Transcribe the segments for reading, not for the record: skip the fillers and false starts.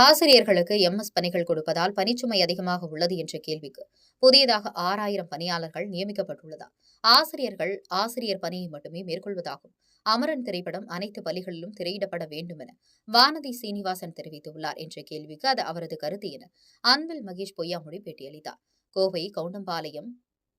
ஆசிரியர்களுக்கு எம்எஸ் பணிகள் கொடுப்பதால் பணிச்சுமை அதிகமாக உள்ளது என்ற கேள்விக்கு புதியதாக 6000 பணியாளர்கள் நியமிக்கப்பட்டுள்ளதா? ஆசிரியர்கள் ஆசிரியர் பணியை மட்டுமே மேற்கொள்வதாகும். அமரன் திரைப்படம் அனைத்து பள்ளிகளிலும் திரையிடப்பட வேண்டும் என வானதி சீனிவாசன் தெரிவித்துள்ளார் என்ற கேள்விக்கு அது அவரது கருத்து என அன்பில் மகேஷ் பொய்யாமொழி பேட்டியளித்தார். கோவை கவுண்டம்பாளையம்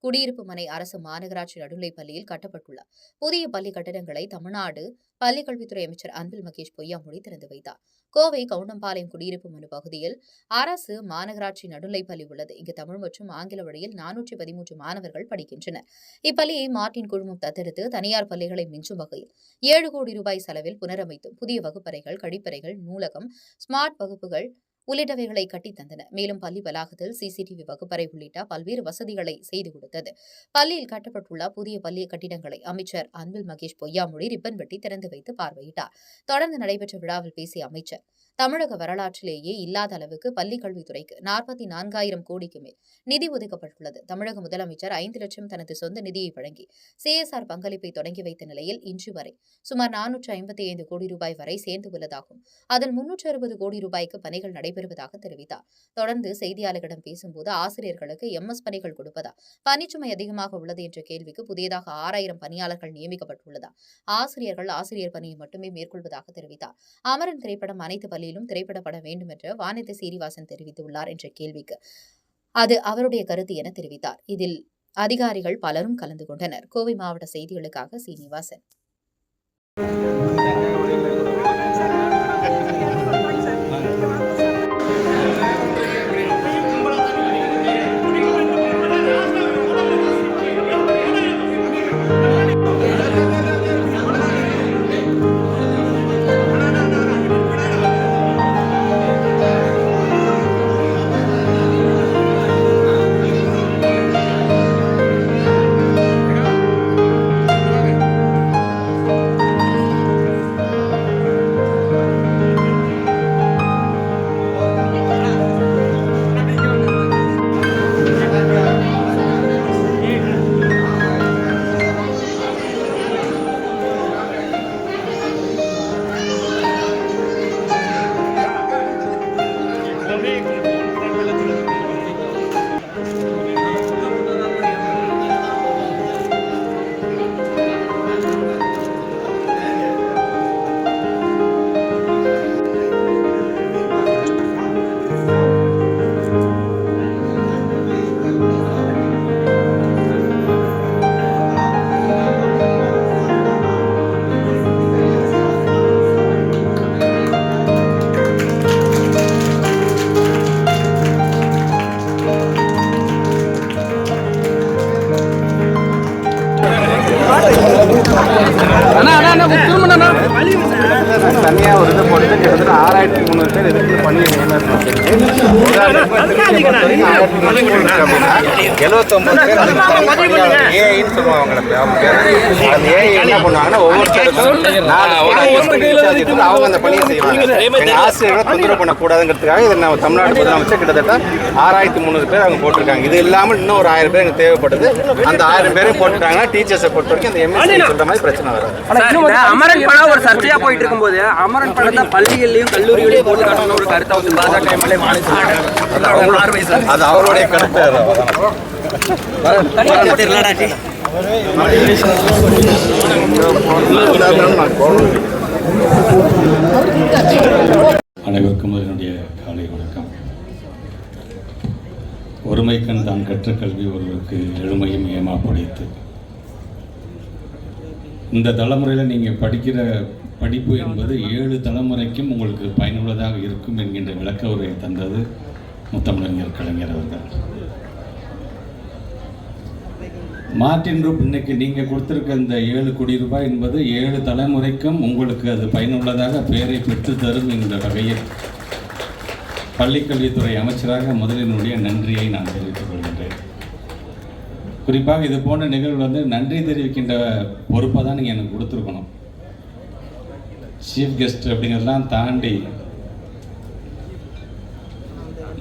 குடியிருப்பு மனை அரசு மாநகராட்சி நடுநிலைப் பள்ளியில் கட்டப்பட்டுள்ள புதிய பள்ளி கட்டடங்களை தமிழ்நாடு பள்ளிக்கல்வித்துறை அமைச்சர் அன்பில் மகேஷ் பொய்யாமொழி திறந்து வைத்தார். கோவை கவுண்டம்பாளையம் குடியிருப்பு மனு பகுதியில் அரசு மாநகராட்சி நடுநிலைப் பள்ளி உள்ளது. இங்கு தமிழ் மற்றும் ஆங்கில வழியில் 413 மாணவர்கள் படிக்கின்றனர். இப்பள்ளியை மார்ட்டின் குழுமம் தத்தெடுத்து தனியார் பள்ளிகளை மிஞ்சும் வகையில் 7 கோடி ரூபாய் செலவில் புனரமைத்தும் புதிய வகுப்பறைகள், கழிப்பறைகள், நூலகம், ஸ்மார்ட் வகுப்புகள் உள்ளிட்டவைகளை கட்டித் தந்தன. மேலும் பள்ளி வளாகத்தில் சிசிடிவி வகுப்பறை உள்ளிட்ட பல்வேறு வசதிகளை செய்து கொடுத்தது. பள்ளியில் கட்டப்பட்டுள்ள புதிய பள்ளி கட்டிடங்களை அமைச்சர் அன்பில் மகேஷ் பொய்யாமொழி ரிப்பன் வெட்டி திறந்து வைத்து பார்வையிட்டார். தொடர்ந்து நடைபெற்ற விழாவில் பேசிய அமைச்சர், தமிழக வரலாற்றிலேயே இல்லாத அளவுக்கு பள்ளிக் கல்வித்துறைக்கு 44,000 கோடிக்கு மேல் நிதி ஒதுக்கப்பட்டுள்ளது. தமிழக முதலமைச்சர் 5 லட்சம் தனது சொந்த நிதியை வழங்கி சிஎஸ்ஆர் பங்களிப்பை தொடங்கி வைத்த நிலையில் இன்று வரை சுமார் 455 கோடி ரூபாய் வரை சேர்ந்து உள்ளதாகும். அதில் 360 கோடி ரூபாய்க்கு பணிகள் நடைபெறுவதாக தெரிவித்தார். தொடர்ந்து செய்தியாளர்களிடம் பேசும்போது, ஆசிரியர்களுக்கு எம்எஸ் பணிகள் கொடுப்பதா பணிச்சுமை அதிகமாக உள்ளது என்ற கேள்விக்கு புதியதாக 6000 பணியாளர்கள் நியமிக்கப்பட்டுள்ளதா? ஆசிரியர்கள் ஆசிரியர் பணியை மட்டுமே மேற்கொள்வதாக தெரிவித்தார். அமரன் திரைப்படம் அனைத்து பள்ளியிலும் திரைப்படப்பட வேண்டும் என்று வானதி சீனிவாசன் தெரிவித்துள்ளார் என்ற கேள்விக்கு அது அவருடைய கருத்து என தெரிவித்தார். இதில் அதிகாரிகள் பலரும் கலந்து கொண்டனர். கோவை மாவட்ட செய்திகளுக்காக சீனிவாசன். தனியாக ஒரு இது போட்டு கிட்டத்தட்ட 6300 பேர் இதுக்கு பண்ணி அப்படின்னா 79 பேர் ஏஐன்னு சொல்லுவாங்க. அந்த ஏஐ என்ன பண்ணுவாங்கன்னா ஒவ்வொருத்தருக்கும் அவங்க அந்த பணியை செய்வாங்க. எங்கள் ஆசிரியர்களை தொந்தரவு பண்ணக்கூடாதுங்கிறதுக்காக இதை நம்ம தமிழ்நாடு முதலமைச்சர் கிட்டத்தட்ட 6300 பேர் அவங்க போட்டிருக்காங்க. இது இல்லாமல் இன்னும் ஒரு 1000 பேர் எனக்கு தேவைப்படுது. அந்த 1000 பேரையும் போட்டுட்டாங்கன்னா டீச்சர்ஸை பொறுத்த வரைக்கும் அந்த எம்எஸ்சி சொல்ற மாதிரி பிரச்சனை வராது. அமரன் படம் ஒரு சர்ச்சையா போயிட்டு இருக்கும்போது அமரன் படத்தை பள்ளிகள்லயும் கல்லூரிகளையும் போட்டு காட்டணும் ஒரு கருத்தை வந்து பாஜக எம்எல்ஏ அது அவருடைய கருத்து. அனைவருக்கும் என்னுடைய காலை வணக்கம். ஒருமைக்கண் தான் கற்ற கல்வி ஒருவருக்கு எழுமையும் ஏமா படைத்து. இந்த தலைமுறையில் நீங்கள் படிக்கிற படிப்பு என்பது 7 தலைமுறைக்கும் உங்களுக்கு பயனுள்ளதாக இருக்கும் என்கின்ற விளக்க உரையை தந்தது முத்தமிழறிஞர் கலைஞர் அவர்கள். மார்ட்டின் ரூப் இன்னைக்கு நீங்கள் கொடுத்துருக்க இந்த 7 கோடி ரூபாய் என்பது 7 தலைமுறைக்கும் உங்களுக்கு அது பயனுள்ளதாக பெயரை பெற்று தரும் என்ற வகையில் பள்ளிக்கல்வித்துறை அமைச்சராக முதலினுடைய நன்றியை நான் தெரிவித்துக் கொள்கின்றேன். குறிப்பாக இது போன்ற நிகழ்வு நன்றி தெரிவிக்கின்ற பொறுப்பை தான் நீங்கள் எனக்கு கொடுத்துருக்கணும். சீஃப் கெஸ்ட் அப்படிங்கிறதெல்லாம் தாண்டி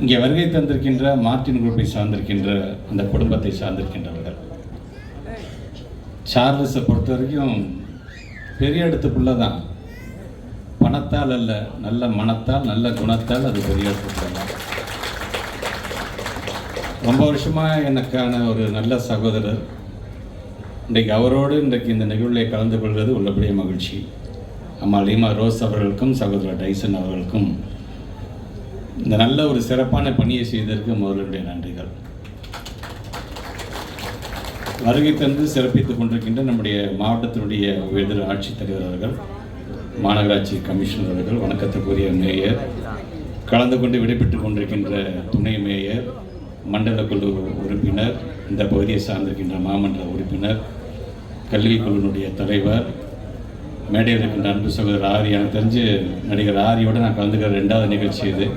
இங்கே வருகை தந்திருக்கின்ற மார்ட்டின் குரூப்பை சார்ந்திருக்கின்ற அந்த குடும்பத்தை சார்ந்திருக்கின்றவர்கள். சார்லஸை பொறுத்த வரைக்கும் பெரிய இடத்துக்குள்ளே தான் பணத்தால் அல்ல, நல்ல மனத்தால், நல்ல குணத்தால் அது வெளியேற்றப்படலாம். ரொம்ப வருஷமாக எனக்கான ஒரு நல்ல சகோதரர், இன்றைக்கு அவரோடு இன்றைக்கு இந்த நிகழ்வில் கலந்து கொள்வது உள்ளபடியே மகிழ்ச்சி. அம்மா லீமா ரோஸ் அவர்களுக்கும் சகோதரர் டைசன் அவர்களுக்கும் இந்த நல்ல ஒரு சிறப்பான பணியை செய்ததற்கு முதலுடைய நன்றிகள். வருகை தந்து சிறப்பித்துக் கொண்டிருக்கின்ற நம்முடைய மாவட்டத்தினுடைய உயர்திரு ஆட்சித்தலைவர் அவர்கள், மாநகராட்சி கமிஷனர் அவர்கள், வணக்கத்துக்குரிய மேயர், கலந்து கொண்டு விடைபெற்றுக் கொண்டிருக்கின்ற துணை மேயர், மண்டல குழு உறுப்பினர், இந்த பகுதியை சார்ந்திருக்கின்ற மாமன்ற உறுப்பினர், கல்விக்குழுவினுடைய தலைவர், மேடையில் இருக்கின்ற அன்பு சகோதரர் ஆரி. எனக்கு தெரிஞ்சு நடிகர் ஆரியோடு நான் கலந்துக்கிற 2வது நிகழ்ச்சி இது.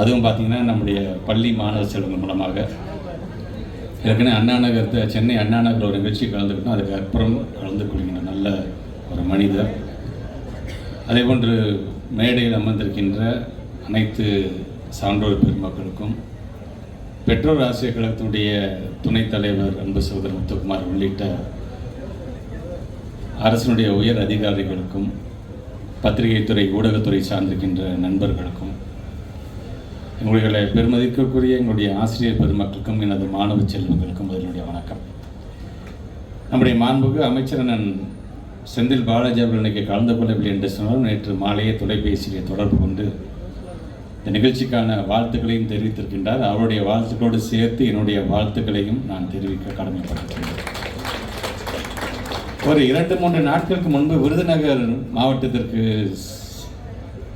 அதுவும் பார்த்திங்கன்னா நம்முடைய பள்ளி மாணவ செல்வங்கள் மூலமாக. ஏற்கனவே அண்ணா நகர், சென்னை அண்ணா நகர் ஒரு நிகழ்ச்சி கலந்துக்கிட்டோம். அதுக்கு அப்புறம் கலந்து கொள்கின்ற நல்ல ஒரு மனிதர். அதே போன்று மேடையில் அமர்ந்திருக்கின்ற அனைத்து சான்றோர் பெருமக்களுக்கும், பெற்றோர் ஆசிரியர் கழகத்தினுடைய துணைத் தலைவர் அன்பு சகோதரர் முத்துக்குமார் உள்ளிட்ட அரசினுடைய உயர் அதிகாரிகளுக்கும், பத்திரிகைத்துறை ஊடகத்துறை சார்ந்திருக்கின்ற நண்பர்களுக்கும், எங்களுடைய பெருமதிக்குரிய எங்களுடைய ஆசிரியர் பெருமக்களுக்கும், எனது மாணவ செல்வங்களுக்கும் அதனுடைய வணக்கம். நம்முடைய மாண்புக்கு அமைச்சர் அண்ணன் செந்தில் பாலாஜி அவர்கள் இன்றைக்கு கலந்து கொள்ளவில்லை என்று சொன்னால், நேற்று மாலையே தொலைபேசியிலே தொடர்பு கொண்டு இந்த நிகழ்ச்சிக்கான வாழ்த்துக்களையும் தெரிவித்திருக்கின்றார். அவருடைய வாழ்த்துக்களோடு சேர்த்து என்னுடைய வாழ்த்துக்களையும் நான் தெரிவிக்க கடமைப்பட்டிருக்கிறேன். ஒரு 2-3 நாட்களுக்கு முன்பு விருதுநகர் மாவட்டத்திற்கு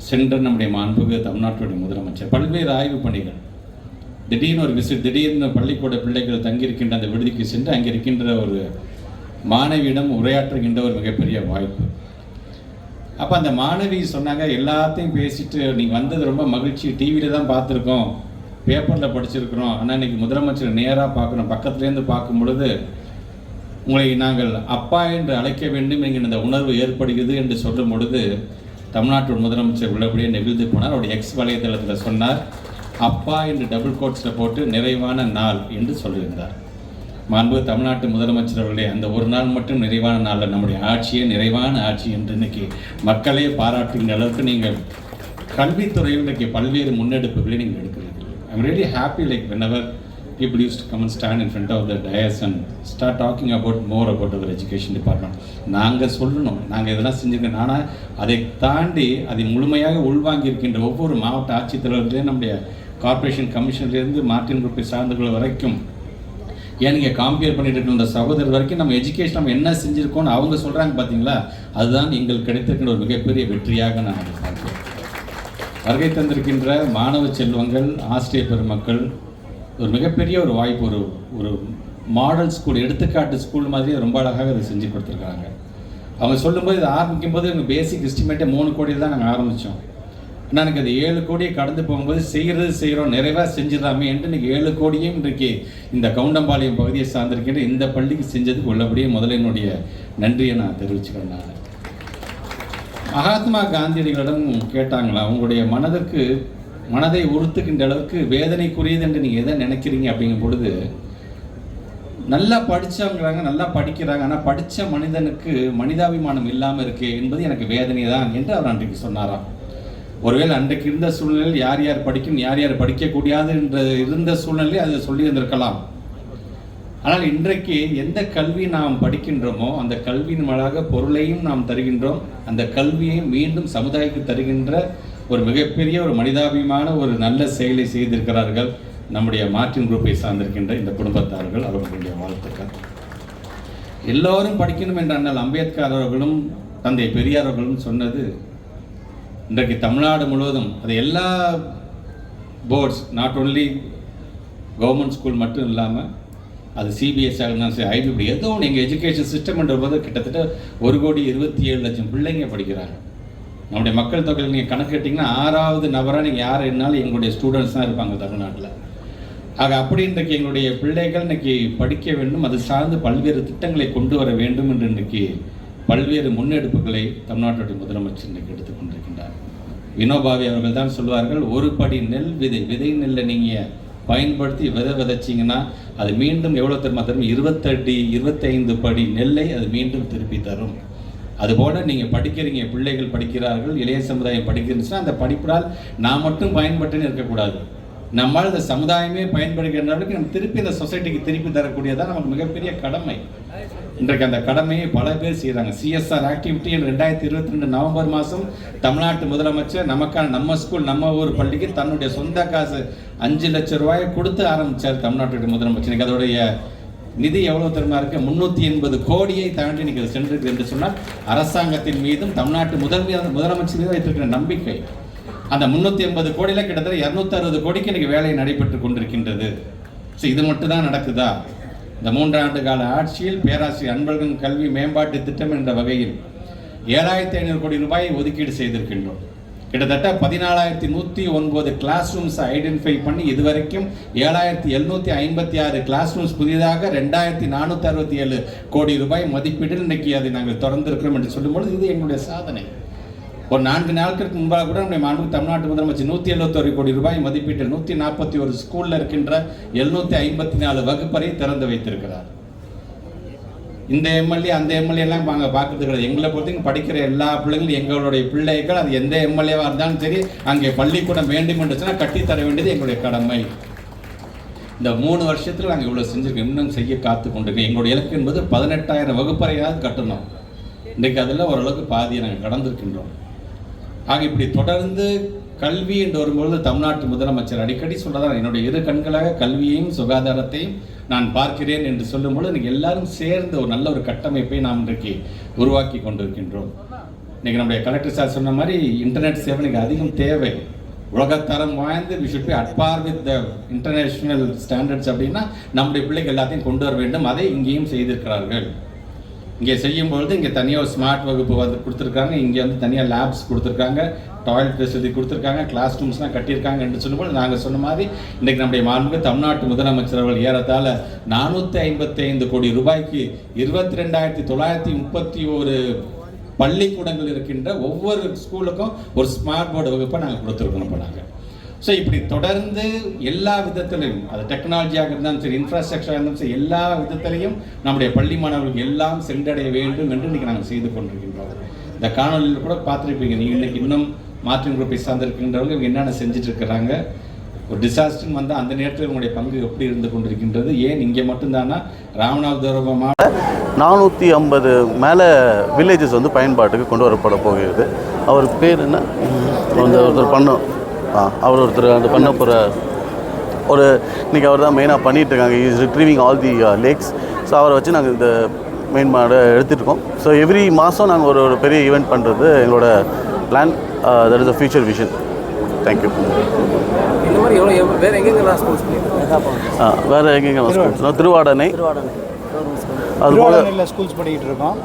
சென்ற நம்முடைய மாண்புக்கு தமிழ்நாட்டுடைய முதலமைச்சர் பல்வேறு ஆய்வு பணிகள், திடீர்னு ஒரு விசிட், திடீர்னு பள்ளிக்கூட பிள்ளைகள் தங்கியிருக்கின்ற அந்த விடுதிக்கு சென்று அங்கே இருக்கின்ற ஒரு மாணவியிடம் உரையாற்றுகின்ற ஒரு மிகப்பெரிய வாய்ப்பு. அப்போ அந்த மாணவி சொன்னாங்க, எல்லாத்தையும் பேசிட்டு நீங்கள் வந்தது ரொம்ப மகிழ்ச்சி, டிவியில் தான் பார்த்துருக்கோம், பேப்பரில் படிச்சிருக்கிறோம், ஆனால் இன்றைக்கி முதலமைச்சர் நேராக பார்க்குறோம், பக்கத்துலேருந்து பார்க்கும் பொழுது உங்களை நாங்கள் அப்பா என்று அழைக்க வேண்டும் என்கிற இந்த உணர்வு ஏற்படுகிறது என்று சொல்லும் பொழுது தமிழ்நாட்டு முதலமைச்சர் உள்ளபடியே நெகிழ்ந்து போனார். அவருடைய எக்ஸ் வலைதளத்தில் சொன்னார், அப்பா என்று டபுள் கோட்ஸில் போட்டு நிறைவான நாள் என்று சொல்லியிருந்தார். மாண்பு தமிழ்நாட்டு முதலமைச்சர் அவர்களே, அந்த ஒரு நாள் மட்டும் நிறைவான நாளில் நம்முடைய ஆட்சியே நிறைவான ஆட்சி என்று இன்னைக்கு மக்களே பாராட்டுகின்ற அளவுக்கு நீங்கள் கல்வித்துறையில் இன்றைக்கு பல்வேறு முன்னெடுப்புகளை நீங்கள் எடுக்கிறீர்கள். I am really happy. Like whenever people used to come and stand in front of the dais and start talking about more about our education department. நாங்கள் சொல்லணும், நாங்கள் இதெல்லாம் செஞ்சுருக்கோம். ஆனால் அதை தாண்டி அதை முழுமையாக உள்வாங்கி ஒவ்வொரு மாவட்ட ஆட்சித்தலைவர்களையும், நம்முடைய கார்ப்பரேஷன் கமிஷன்லேருந்து மார்டின் குரூப்பை சார்ந்தவர்கள் வரைக்கும், ஏன் நீங்கள் காம்பேர் பண்ணிட்டு இருக்கிற இந்த சகோதரர் வரைக்கும் நம்ம எஜுகேஷன் நம்ம என்ன செஞ்சுருக்கோன்னு அவங்க சொல்கிறாங்க பார்த்தீங்களா, அதுதான் எங்களுக்கு கிடைத்திருக்கின்ற ஒரு மிகப்பெரிய வெற்றியாக நான் அதை பார்க்கிறேன். வருகை தந்திருக்கின்ற மாணவ செல்வங்கள், ஆசிரியர் பெருமக்கள், ஒரு மிகப்பெரிய ஒரு வாய்ப்பு. ஒரு மாடல் ஸ்கூல், எடுத்துக்காட்டு ஸ்கூல் மாதிரி ரொம்ப அழகாக அதை செஞ்சு கொடுத்துருக்காங்க. அவங்க சொல்லும்போது இதை ஆரம்பிக்கும் போது எங்கள் பேசிக் எஸ்டிமேட்டே 3 கோடியில் தான் நாங்கள் ஆரம்பித்தோம். ஆனால் எனக்கு அது 7 கோடியை கடந்து போகும்போது செய்கிறோம், நிறைவாக செஞ்சிடலாமே என்று இன்றைக்கி 7 கோடியும் இன்றைக்கு இந்த கவுண்டம்பாளையம் பகுதியை சார்ந்திருக்கின்ற இந்த பள்ளிக்கு செஞ்சதுக்கு உள்ளபடியே முதல்ல என்னுடைய நன்றியை நான் தெரிவிச்சுக்கிறேன். நான் மகாத்மா காந்தியடிகளிடம் கேட்டாங்களா, உங்களுடைய மனதை உறுத்துக்கின்ற அளவுக்கு வேதனைக்குரியது என்று நீங்கள் எதை நினைக்கிறீங்க அப்படிங்கும் பொழுது, நல்லா படித்தவங்கிறாங்க, நல்லா படிக்கிறாங்க, ஆனால் படித்த மனிதனுக்கு மனிதாபிமானம் இல்லாமல் இருக்கே என்பது எனக்கு வேதனை தான் என்று அவர் அன்றைக்கு சொன்னாராம். ஒருவேளை அன்றைக்கு இருந்த சூழ்நிலையில் யார் யார் படிக்கும், யார் யார் படிக்கக்கூடாது என்ற இருந்த சூழ்நிலையில் அதை சொல்லியிருந்திருக்கலாம். ஆனால் இன்றைக்கு எந்த கல்வி நாம் படிக்கின்றோமோ அந்த கல்வியின் மூலமாக பொருளையும் நாம் தருகின்றோம், அந்த கல்வியை மீண்டும் சமுதாயத்துக்கு தருகின்ற ஒரு மிகப்பெரிய ஒரு மனிதாபிமான ஒரு நல்ல செயலை செய்திருக்கிறார்கள் நம்முடைய மார்டின் குரூப்பை சார்ந்திருக்கின்ற இந்த குடும்பத்தார்கள். அவர்களுடைய வாழ்த்துக்கள். எல்லோரும் படிக்கணும் என்ற அண்ணல் அம்பேத்கர் அவர்களும் தந்தை பெரியார் அவர்களும் சொன்னது இன்றைக்கு தமிழ்நாடு முழுவதும் அது எல்லா boards, not only government school மட்டும் இல்லாமல் அது சிபிஎஸ்சி இருந்தாலும் சரி, ஐபிபி, ஏதோ ஒன்று எங்கள் எஜுகேஷன் சிஸ்டம்ன்ற போது கிட்டத்தட்ட 1,27,00,000 பிள்ளைங்க படிக்கிறாங்க. நம்முடைய மக்கள் தொகையில் நீங்கள் கணக்கு கேட்டிங்கன்னா 6வது நபராக நீங்கள் யார் என்னாலும் எங்களுடைய ஸ்டூடெண்ட்ஸ் தான் இருப்பாங்க தமிழ்நாட்டில். ஆக அப்படி இன்றைக்கு எங்களுடைய பிள்ளைகள் இன்றைக்கி படிக்க வேண்டும், அது சார்ந்து பல்வேறு திட்டங்களை கொண்டு வர வேண்டும் என்று இன்றைக்கு பல்வேறு முன்னெடுப்புகளை தமிழ்நாட்டுடைய முதலமைச்சர் இன்றைக்கு எடுத்துக்கொண்டிருக்கின்றார். வினோபாவி அவர்கள் தான் சொல்வார்கள், ஒரு படி நெல் விதை நெல்லை நீங்கள் பயன்படுத்தி விதைச்சிங்கன்னா அது மீண்டும் எவ்வளோ தரும் 25 படி நெல்லை அது மீண்டும் திருப்பி தரும். அதுபோல் நீங்கள் படிக்கிறீங்க, பிள்ளைகள் படிக்கிறார்கள், இளைய சமுதாயம் படிக்கிறதுன்னா அந்த படிப்பினால் நான் மட்டும் பயன்பட்டுன்னு இருக்கக்கூடாது. நம்மால் இந்த சமுதாயமே பயன்படுகின்ற அளவுக்கு நம்ம திருப்பி இந்த சொசைட்டிக்கு திருப்பி தரக்கூடியதான் நமக்கு மிகப்பெரிய கடமை. இன்றைக்கு அந்த கடமையை பல பேர் செய்கிறாங்க. CSR ஆக்டிவிட்டி 2022 நவம்பர் மாதம் தமிழ்நாட்டு முதலமைச்சர் நமக்கான நம்ம ஸ்கூல் நம்ம ஊர் பள்ளிக்கு தன்னுடைய சொந்த காசு 5 லட்சம் ரூபாயை கொடுத்து ஆரம்பித்தார் தமிழ்நாட்டுடைய முதலமைச்சர். இன்னைக்கு அதோடைய நிதி எவ்வளோ தெரியுமா இருக்குது? 380 கோடியை தாண்டி இன்னைக்கு அது சென்றிருக்கு என்று சொன்னால் அரசாங்கத்தின் மீதும் தமிழ்நாட்டு முதலமைச்சர் மீது வைத்திருக்கிற நம்பிக்கை. அந்த 380 கோடியில் கிட்டத்தட்ட 260 கோடிக்கு இன்னைக்கு வேலை நடைபெற்று கொண்டிருக்கின்றது. ஸோ இது மட்டும் தான் நடக்குதா? இந்த 3 ஆண்டு கால ஆட்சியில் பேராசிரியர் அன்பழகன் கல்வி மேம்பாட்டு திட்டம் என்ற வகையில் 7500 கோடி ரூபாயை ஒதுக்கீடு செய்திருக்கின்றோம். கிட்டத்தட்ட 14,109 கிளாஸ் ரூம்ஸ் ஐடென்டிஃபை பண்ணி இதுவரைக்கும் 7,756 கிளாஸ் ரூம்ஸ் புதிதாக 2,467 கோடி ரூபாய் மதிப்பீட்டில் இன்னைக்கு அதை நாங்கள் திறந்திருக்கிறோம் என்று சொல்லும்போது இது எங்களுடைய சாதனை. ஒரு 4 நாட்களுக்கு முன்பாக கூட நம்முடைய மாண்புமிகு தமிழ்நாட்டு முதலமைச்சர் 171 கோடி ரூபாய் மதிப்பீட்டில் 141 ஸ்கூலில் இருக்கின்ற 754 வகுப்பறை திறந்து வைத்திருக்கிறார். இந்த எம்எல்ஏ அந்த எம்எல்ஏ எல்லாம் நாங்கள் பார்க்கறது கிடையாது. எங்களை பொறுத்தவரைக்கும் படிக்கிற எல்லா பிள்ளைங்களும் எங்களுடைய பிள்ளைகள், அது எந்த எம்எல்ஏவாக இருந்தாலும் சரி, அங்கே பள்ளிக்கூடம் வேண்டும் என்று சொன்னால் கட்டித்தர வேண்டியது எங்களுடைய கடமை. இந்த 3 வருஷத்தில் நாங்கள் இவ்வளோ செஞ்சுருக்கோம், இன்னும் செய்ய காத்து கொண்டிருக்கோம். எங்களுடைய இலக்கு என்பது 18,000 வகுப்பறையாவது கட்டணும். இன்றைக்கு அதில் ஓரளவுக்கு பாதியை நாங்கள் கடந்திருக்கின்றோம். ஆக இப்படி தொடர்ந்து கல்வி என்று வரும்பொழுது தமிழ்நாட்டு முதலமைச்சர் அடிக்கடி சொல்றதான், என்னுடைய 2 கண்களாக கல்வியையும் சுகாதாரத்தையும் நான் பார்க்கிறேன் என்று சொல்லும்பொழுது இன்னைக்கு எல்லாரும் சேர்ந்து ஒரு நல்ல ஒரு கட்டமைப்பை நாம் இன்றைக்கு உருவாக்கி கொண்டிருக்கின்றோம். இன்னைக்கு நம்முடைய கலெக்டர் சார் சொன்ன மாதிரி இன்டர்நெட் சேவை இன்னைக்கு அதிகம் தேவை. உலகத்தரம் வாய்ந்து we should be at par with the international standards அப்படின்னா நம்முடைய பிள்ளைகள் எல்லாத்தையும் கொண்டு வர வேண்டும். அதை இங்கேயும் செய்திருக்கிறார்கள். இங்கே செய்யும்பொழுது இங்கே தனியாக ஒரு ஸ்மார்ட் வகுப்பு வந்து கொடுத்துருக்காங்க, இங்கே வந்து தனியாக லேப்ஸ் கொடுத்துருக்காங்க, டாய்லெட் ஃபெசிலிட்டி கொடுத்துருக்காங்க, கிளாஸ் ரூம்ஸ்லாம் கட்டியிருக்காங்க என்று சொல்லும்போது நாங்கள் சொன்ன மாதிரி இன்றைக்கு நம்முடைய மாண்புமிகு தமிழ்நாட்டு முதலமைச்சர் அவர்கள் ஏறத்தாழ 455 கோடி ரூபாய்க்கு 22,931 பள்ளிக்கூடங்கள் இருக்கின்ற ஒவ்வொரு ஸ்கூலுக்கும் ஒரு ஸ்மார்ட் போர்டு வகுப்பை நாங்கள் கொடுத்துருக்கோம். இப்போ நாங்கள் ஸோ இப்படி தொடர்ந்து எல்லா விதத்திலையும், அது டெக்னாலஜியாக இருந்தாலும் சரி, இன்ஃப்ராஸ்ட்ரக்சராக இருந்தாலும் சரி, எல்லா விதத்திலையும் நம்முடைய பள்ளி மாணவர்களுக்கு எல்லாம் சென்றடைய வேண்டும் என்று இன்றைக்கி நாங்கள் செய்து கொண்டிருக்கின்றோம். இந்த காணொலியில் கூட பார்த்துருப்பீங்க, நீங்கள் இன்றைக்கி இன்னும் மார்டின் குரூப்பை சார்ந்திருக்கின்றவர்கள் இவங்க என்னென்ன செஞ்சுட்டு இருக்கிறாங்க. ஒரு டிசாஸ்டர் வந்தால் அந்த நேரத்தில் உங்களுடைய பங்கு எப்படி இருந்து கொண்டிருக்கின்றது? ஏன் இங்கே மட்டும்தானா? ராமநாதபுரம் 450 மேலே வில்லேஜஸ் வந்து பயன்பாட்டுக்கு கொண்டு வரப்பட போகிறது. அவர் பேர் என்ன, ஒருத்தர் பண்ணோம், அவர் ஒருத்தர் அந்த பண்ண போகிற ஒரு இன்றைக்கி அவர் தான் மெயினாக பண்ணிகிட்ருக்காங்க. Is retrieving all the lakhs. So அவரை வச்சு நாங்கள் இந்த மெயின்பாடை எடுத்துகிட்ருக்கோம். ஸோ எவ்ரி மாதம் நாங்கள் ஒரு பெரிய ஈவெண்ட் பண்ணுறது எங்களோட plan. That is a future vision. Thank you. இந்த மாதிரி வேறு எங்கெங்கெல்லாம் ஸ்கூல்ஸ் வேறு எங்கெங்கெல்லாம் ஸ்கூல்ஸ்னால் திருவாடனை, திருவாடனையில் ஸ்கூல்ஸ் பண்ணிக்கிட்டு இருக்கோம்,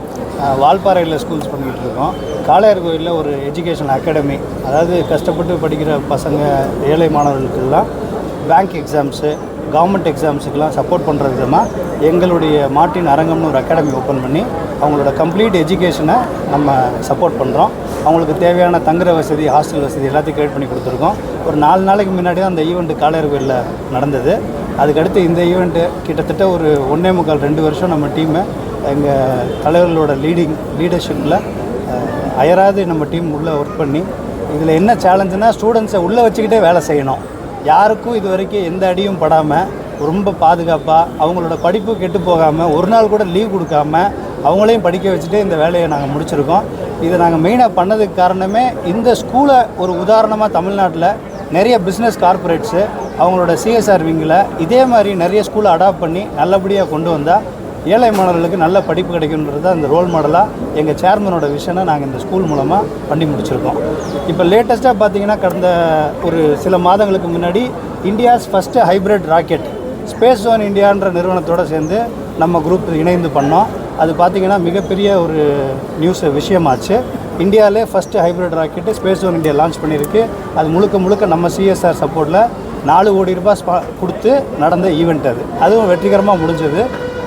வால்பாறையில் ஸ்கூல்ஸ் பண்ணிக்கிட்டு இருக்கோம், காளையார் கோயிலில் ஒரு எஜுகேஷன் அகாடமி, அதாவது கஷ்டப்பட்டு படிக்கிற பசங்க ஏழை மாணவர்களுக்கெல்லாம் பேங்க் எக்ஸாம்ஸு கவர்மெண்ட் எக்ஸாம்ஸுக்கெல்லாம் சப்போர்ட் பண்ணுற விதமாக எங்களுடைய மார்ட்டின் அரங்கம்னு ஒரு அகாடமி ஓப்பன் பண்ணி அவங்களோட கம்ப்ளீட் எஜுகேஷனை நம்ம சப்போர்ட் பண்ணுறோம். அவங்களுக்கு தேவையான தங்குற வசதி, ஹாஸ்டல் வசதி எல்லாத்தையும் கிரியேட் பண்ணி கொடுத்துருக்கோம். ஒரு 4 நாளைக்கு முன்னாடி தான் அந்த ஈவெண்ட்டு காளையார் கோயிலில் நடந்தது. அதுக்கடுத்து இந்த ஈவெண்ட்டு கிட்டத்தட்ட ஒரு 1.25-2 வருஷம் நம்ம டீமை எங்கள் தலைவர்களோட லீடர்ஷிப்பில் அயராது நம்ம டீம் உள்ளே ஒர்க் பண்ணி, இதில் என்ன சேலஞ்சுனா ஸ்டூடெண்ட்ஸை உள்ளே வச்சுக்கிட்டே வேலை செய்யணும். யாருக்கும் இது வரைக்கும் எந்த அடியும் படாமல் ரொம்ப பாதுகாப்பாக அவங்களோட படிப்பு கெட்டு போகாமல் ஒரு நாள் கூட லீவ் கொடுக்காம அவங்களையும் படிக்க வச்சுட்டு இந்த வேலையை நாங்கள் முடிச்சிருக்கோம். இதை நாங்கள் மெயினாக பண்ணதுக்கு காரணமே இந்த ஸ்கூலை ஒரு உதாரணமாக தமிழ்நாட்டில் நிறைய பிஸ்னஸ் கார்ப்பரேட்ஸு அவங்களோட சிஎஸ்ஆர் விங்கில் இதே மாதிரி நிறைய ஸ்கூலை அடாப்ட் பண்ணி நல்லபடியாக கொண்டு வந்தால் ஏழை மாணவர்களுக்கு நல்ல படிப்பு கிடைக்குன்றது அந்த ரோல் மாடலாக எங்கள் சேர்மனோட விஷனை நாங்கள் இந்த ஸ்கூல் மூலமாக பண்ணி முடிச்சிருக்கோம். இப்போ லேட்டஸ்ட்டாக பார்த்தீங்கன்னா கடந்த ஒரு சில மாதங்களுக்கு முன்னாடி India's first hybrid rocket Space Zone இந்தியான்ற நிறுவனத்தோடு சேர்ந்து நம்ம குரூப் இணைந்து பண்ணோம். அது பார்த்திங்கன்னா மிகப்பெரிய ஒரு விஷயமாச்சு. இந்தியாவிலே first hybrid rocket space zone India launch பண்ணியிருக்கு. அது முழுக்க நம்ம சிஎஸ்ஆர் சப்போர்ட்டில் 4 கோடி ரூபாய் கொடுத்து நடந்த ஈவெண்ட். அதுவும் வெற்றிகரமாக முடிஞ்சது.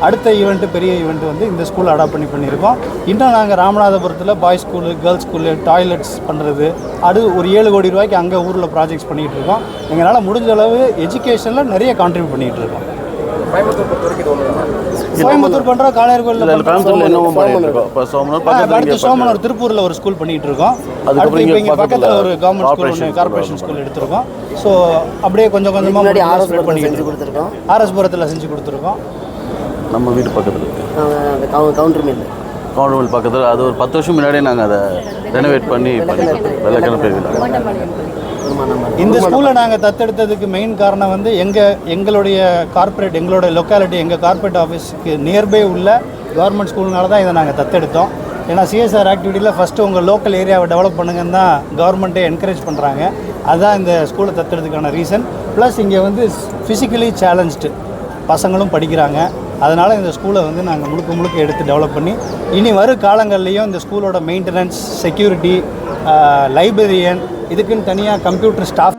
அடுத்த ஈவெண்ட்டு பெரிய ஈவெண்ட்டு வந்து இந்த ஸ்கூல் அடாப்ட் பண்ணியிருக்கோம். இன்னும் நாங்கள் ராமநாதபுரத்தில் boys school, girls school, toilets பண்ணுறது, அது ஒரு 7 கோடி ரூபாய்க்கு அங்கே ஊரில் ப்ராஜெக்ட்ஸ் பண்ணிகிட்டு இருக்கோம். எங்களால் முடிஞ்ச அளவு எஜுகேஷனில் நிறைய கான்ட்ரிபியூட் பண்ணிகிட்டு இருக்கோம். கோயம்புத்தூர் பண்ணுறோம், காளையார்கோயிலில் கோயம்புத்தூர்ல என்னமோ பண்ணிட்டு இருக்கோம். இப்போ சோமனூர் அடுத்து சோமனூர் திருப்பூரில் ஒரு ஸ்கூல் பண்ணிகிட்டு இருக்கோம். அதுக்கப்புறம் இப்போ இங்கே இங்க பக்கத்தில் ஒரு கவர்மெண்ட் ஸ்கூல் ஒன்று கார்பரேஷன் ஸ்கூல் எடுத்திருக்கோம். ஸோ அப்படியே கொஞ்சம் கொஞ்சமாக பண்ணிக்கிட்டு இருக்கோம். ஆர்எஸ்புரத்தில் செஞ்சு கொடுத்துருக்கோம். நம்ம வீட்டு பக்கத்தில் கவுண்டர் மில் பக்கத்தில் அது ஒரு 10 வருஷம் முன்னாடியே நாங்கள் அதை ரெனோவேட் பண்ணி பண்ணிக்கிறோம். வெள்ளக்கிழமை இந்த ஸ்கூலை நாங்கள் தத்தெடுத்ததுக்கு மெயின் காரணம் வந்து எங்களுடைய கார்ப்பரேட், எங்களோட லொக்காலிட்டி, எங்கள் கார்ப்பரேட் ஆஃபீஸுக்கு நியர்பை உள்ள கவர்மெண்ட் ஸ்கூல்னால தான் இதை நாங்கள் தத்தெடுத்தோம். ஏன்னா சிஎஸ்ஆர் ஆக்டிவிட்டியில் ஃபஸ்ட்டு உங்கள் லோக்கல் ஏரியாவை டெவலப் பண்ணுங்கன்னு தான் கவர்மெண்ட்டே என்கரேஜ் பண்ணுறாங்க. அதுதான் இந்த ஸ்கூலை தத்தெடுத்துக்கான ரீசன். ப்ளஸ் இங்கே வந்து ஃபிசிக்கலி சேலஞ்ச்டு பசங்களும் படிக்கிறாங்க. அதனால் இந்த ஸ்கூலை வந்து நாங்கள் முழுக்க எடுத்து டெவலப் பண்ணி இனி வரும் காலங்கள்லேயும் இந்த ஸ்கூலோட மெயின்டெனன்ஸ், செக்யூரிட்டி, லைப்ரரியன், இதுக்குன்னு தனியாக கம்ப்யூட்டர் ஸ்டாஃப்